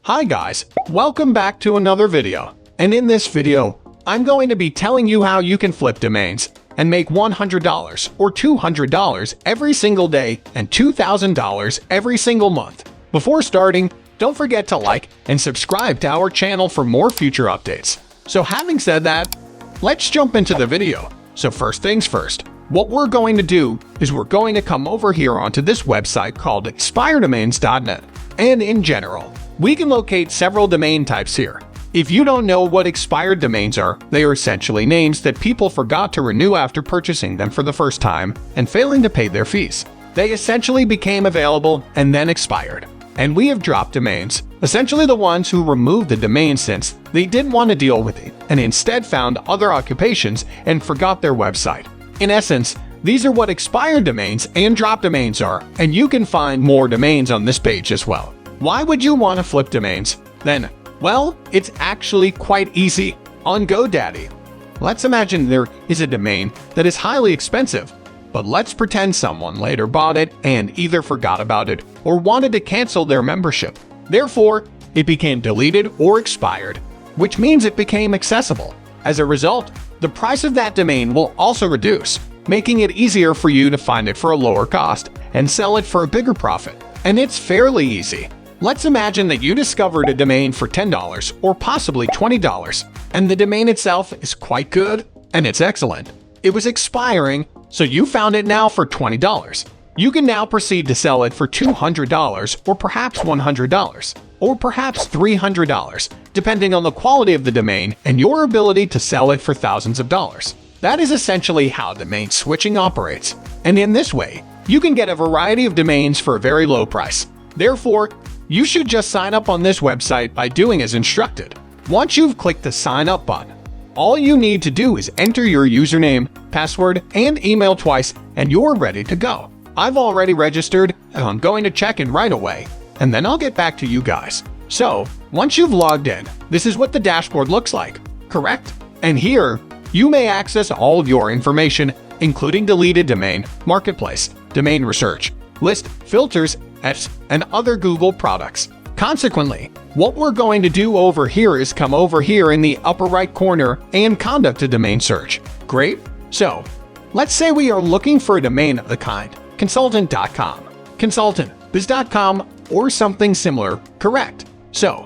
Hi guys, welcome back to another video. And in this video, I'm going to be telling you how you can flip domains and make $100 or $200 every single day and $2,000 every single month. Before starting, don't forget to like and subscribe to our channel for more future updates. So having said that, let's jump into the video. So first things first, what we're going to do is we're going to come over here onto this website called expiredomains.net. And in general, we can locate several domain types here. If you don't know what expired domains are, they are essentially names that people forgot to renew after purchasing them for the first time and failing to pay their fees. They essentially became available and then expired. And we have dropped domains, essentially the ones who removed the domain since they didn't want to deal with it and instead found other occupations and forgot their website. In essence, these are what expired domains and drop domains are, and you can find more domains on this page as well. Why would you want to flip domains? Then, well, it's actually quite easy on GoDaddy. Let's imagine there is a domain that is highly expensive, but let's pretend someone later bought it and either forgot about it or wanted to cancel their membership. Therefore, it became deleted or expired, which means it became accessible. As a result, the price of that domain will also reduce, making it easier for you to find it for a lower cost and sell it for a bigger profit. And it's fairly easy. Let's imagine that you discovered a domain for $10 or possibly $20, and the domain itself is quite good and it's excellent. It was expiring, so you found it now for $20. You can now proceed to sell it for $200 or perhaps $100 or perhaps $300, depending on the quality of the domain and your ability to sell it for thousands of dollars. That is essentially how domain switching operates, and in this way, you can get a variety of domains for a very low price. Therefore, you should just sign up on this website by doing as instructed. Once you've clicked the sign up button, all you need to do is enter your username, password, and email twice, and you're ready to go. I've already registered, and I'm going to check in right away, and then I'll get back to you guys. So, once you've logged in, this is what the dashboard looks like, correct? And here, you may access all of your information, including deleted domain, marketplace, domain research, list, filters, and other Google products. Consequently, what we're going to do over here is come over here in the upper right corner and conduct a domain search. Great. So, let's say we are looking for a domain of the kind consultant.com, consultantbiz.com, or something similar, correct? So,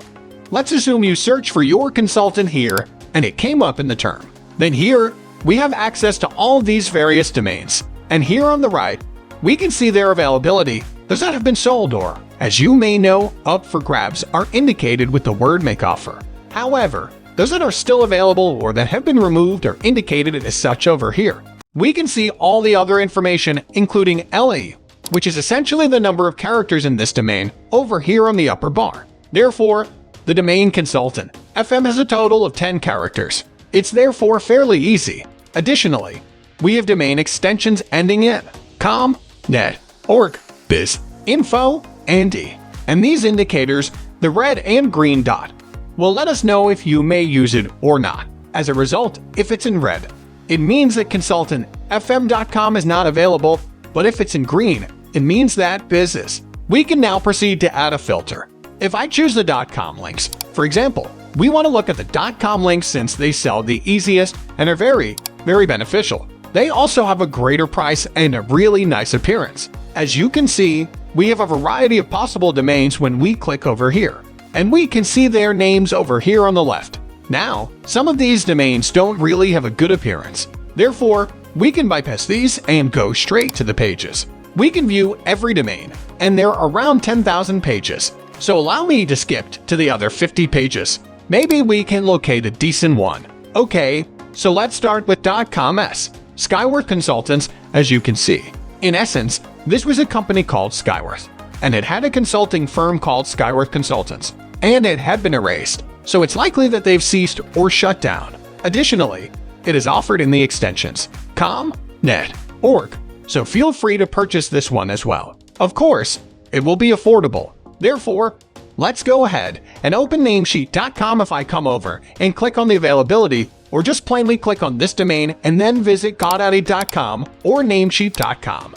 let's assume you search for your consultant here and it came up in the term. Then here, we have access to all of these various domains. And here on the right, we can see their availability, those that have been sold or, as you may know, up for grabs are indicated with the word make offer. However, those that are still available or that have been removed are indicated as such over here. We can see all the other information, including LE, which is essentially the number of characters in this domain, over here on the upper bar. Therefore, the domain consultant FM has a total of 10 characters. It's therefore fairly easy. Additionally, we have domain extensions ending in com, net, org, biz, info, and d. And these indicators, the red and green dot, will let us know if you may use it or not. As a result, if it's in red, it means that consultantfm.com is not available, but if it's in green, it means that biz is. We can now proceed to add a filter. If I choose the .com links, for example, we want to look at the .com links since they sell the easiest and are very, very beneficial. They also have a greater price and a really nice appearance. As you can see, we have a variety of possible domains when we click over here, and we can see their names over here on the left. Now, some of these domains don't really have a good appearance. Therefore, we can bypass these and go straight to the pages. We can view every domain, and there are around 10,000 pages. So allow me to skip to the other 50 pages. Maybe we can locate a decent one. Okay, so let's start with .coms, Skyworth Consultants, as you can see. In essence, this was a company called Skyworth, and it had a consulting firm called Skyworth Consultants, and it had been erased, so it's likely that they've ceased or shut down. Additionally, it is offered in the extensions com, net, org, so feel free to purchase this one as well. Of course, it will be affordable. Therefore, let's go ahead and open namesheet.com if I come over and click on the availability, or just plainly click on this domain and then visit godaddy.com or namesheet.com.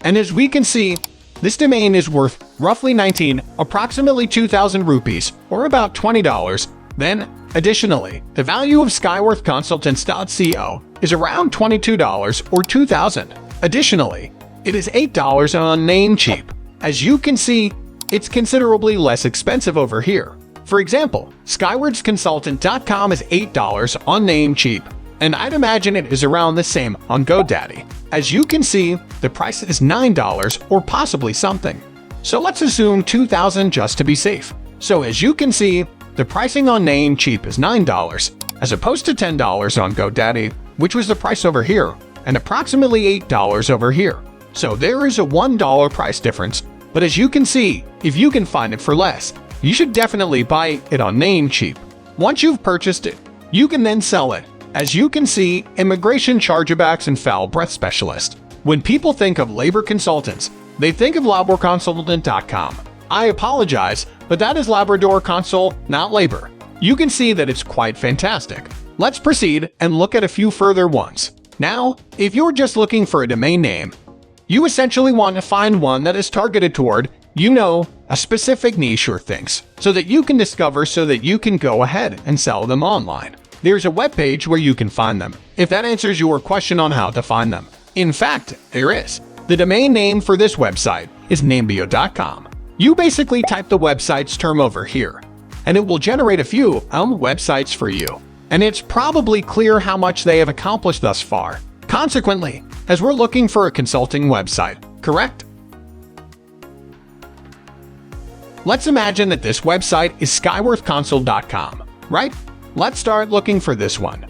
And as we can see, This domain is worth roughly 19, approximately 2,000 rupees, or about $20. Then, additionally, the value of skyworthconsultants.co is around $22 or $2,000. Additionally, it is $8 on Namecheap. As you can see, it's considerably less expensive over here. For example, skyworthconsultant.com is $8 on Namecheap, and I'd imagine it is around the same on GoDaddy. As you can see, the price is $9 or possibly something. So let's assume $2,000 just to be safe. So as you can see, the pricing on Namecheap is $9, as opposed to $10 on GoDaddy, which was the price over here, and approximately $8 over here. So there is a $1 price difference, but as you can see, if you can find it for less, you should definitely buy it on Namecheap. Once you've purchased it, you can then sell it. As you can see, immigration chargebacks and foul breath specialist. When people think of labor consultants, they think of laborconsultant.com. I apologize, but that is Labrador Consult, not labor. You can see that it's quite fantastic. Let's proceed and look at a few further ones. Now, if you're just looking for a domain name, you essentially want to find one that is targeted toward, a specific niche or things, so that you can discover so that you can go ahead and sell them online. There's a webpage where you can find them, if that answers your question on how to find them. In fact, there is. The domain name for this website is namebio.com. You basically type the website's term over here, and it will generate a few websites for you. And it's probably clear how much they have accomplished thus far. Consequently, as we're looking for a consulting website, correct? Let's imagine that this website is skyworthconsult.com, right? Let's start looking for this one.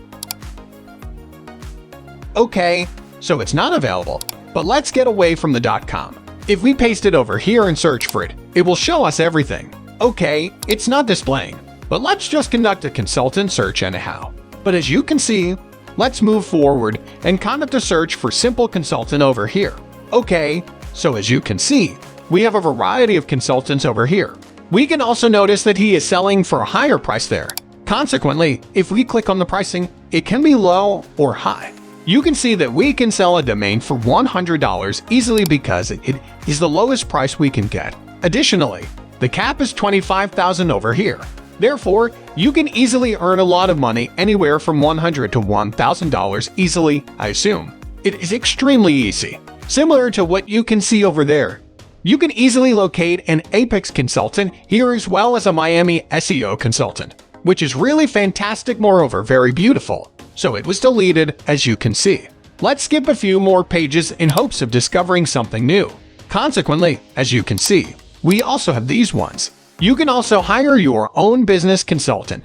Okay, so it's not available, but let's get away from the .com. If we paste it over here and search for it, it will show us everything. Okay, it's not displaying, but let's just conduct a consultant search anyhow. But as you can see, let's move forward and conduct a search for simple consultant over here. Okay, so as you can see, we have a variety of consultants over here. We can also notice that he is selling for a higher price there. Consequently, if we click on the pricing, it can be low or high. You can see that we can sell a domain for $100 easily because it is the lowest price we can get. Additionally, the cap is $25,000 over here. Therefore, you can easily earn a lot of money, anywhere from $100 to $1,000 easily, I assume. It is extremely easy. Similar to what you can see over there. You can easily locate an Apex consultant here as well as a Miami SEO consultant, which is really fantastic, moreover very beautiful. So it was deleted, as you can see. Let's skip a few more pages in hopes of discovering something new. Consequently, as you can see, we also have these ones. You can also hire your own business consultant.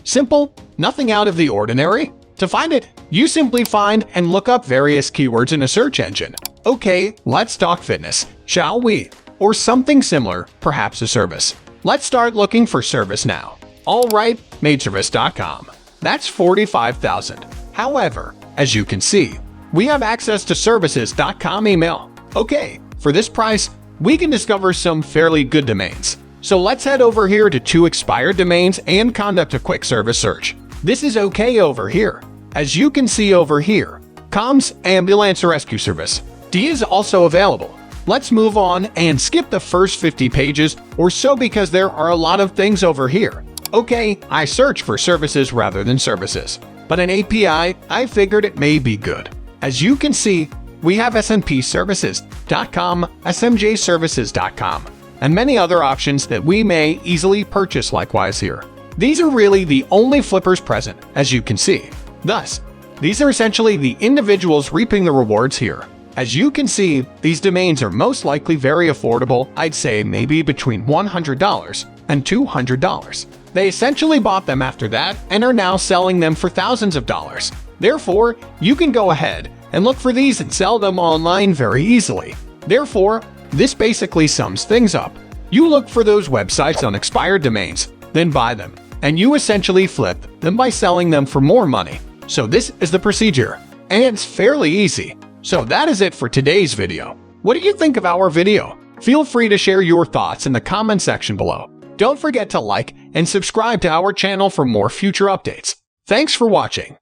Simple, nothing out of the ordinary. To find it, you simply find and look up various keywords in a search engine. Okay, let's talk fitness, shall we? Or something similar, perhaps a service. Let's start looking for service now. Alright, maidservice.com. That's $45,000. However, as you can see, we have access to services.com email. Okay, for this price, we can discover some fairly good domains. So let's head over here to 2 expired domains and conduct a quick service search. This is okay over here. As you can see over here, COMS Ambulance Rescue Service. D is also available. Let's move on and skip the first 50 pages or so because there are a lot of things over here. Okay, I search for services rather than services, but an API, I figured it may be good. As you can see, we have snpservices.com, smjservices.com, and many other options that we may easily purchase likewise here. These are really the only flippers present, as you can see. Thus, these are essentially the individuals reaping the rewards here. As you can see, these domains are most likely very affordable, I'd say maybe between $100 and $200. They essentially bought them after that and are now selling them for thousands of dollars. Therefore, you can go ahead and look for these and sell them online very easily. Therefore, this basically sums things up. You look for those websites on expired domains, then buy them, and you essentially flip them by selling them for more money. So this is the procedure, and it's fairly easy. So that is it for today's video. What do you think of our video? Feel free to share your thoughts in the comment section below. Don't forget to like and subscribe to our channel for more future updates. Thanks for watching.